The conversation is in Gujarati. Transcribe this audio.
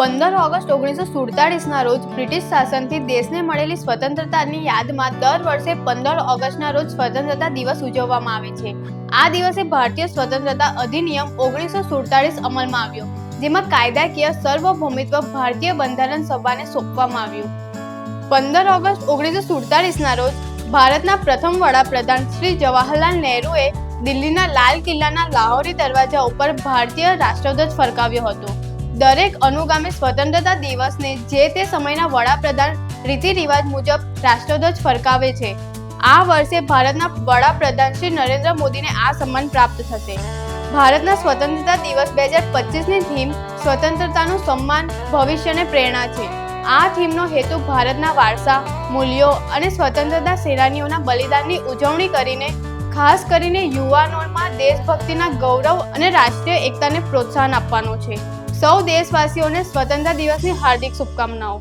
15 ઓગસ્ટ 1947ના રોજ બ્રિટિશ શાસનથી દેશને મળેલી સ્વતંત્રતાની યાદમાં દર વર્ષે 15 ઓગસ્ટના રોજ સ્વતંત્રતા દિવસ ઉજવવામાં આવે છે. આ દિવસે ભારતીય સ્વતંત્રતા અધિનિયમ 1947 અમલમાં આવ્યો, જેમાં કાયદાકીય સાર્વભૌમિત્વ ભારતીય બંધારણ સભાને સોંપવામાં આવ્યું. 15 ઓગસ્ટ 1947ના રોજ ભારતના પ્રથમ વડાપ્રધાન શ્રી જવાહરલાલ નહેરુએ દિલ્હીના લાલ કિલ્લાના લાહોરી દરવાજા ઉપર ભારતીય રાષ્ટ્રધ્વજ ફરકાવ્યો હતો. દરેક અનુગામી સ્વતંત્રતા દિવસને જે તે સમયના વડાપ્રધાન રીતિ રિવાજ મુજબ રાષ્ટ્રધ્વજ ફરકાવે છે. આ વર્ષે ભારતના વડાપ્રધાન શ્રી નરેન્દ્ર મોદીને આ સન્માન પ્રાપ્ત થશે. ભારતના સ્વતંત્રતા દિવસ 2025ની થીમ સ્વતંત્રતાનું સન્માન ભવિષ્યને પ્રેરણા છે. આ થીમનો હેતુ ભારતના વારસા, મૂલ્યો અને સ્વતંત્રતા સેનાનીઓના બલિદાનની ઉજવણી કરીને ખાસ કરીને યુવાનોમાં દેશભક્તિના ગૌરવ અને રાષ્ટ્રીય એકતાને પ્રોત્સાહન આપવાનો છે. સૌ દેશવાસીઓને સ્વતંત્રતા દિવસની હાર્દિક શુભકામનાઓ.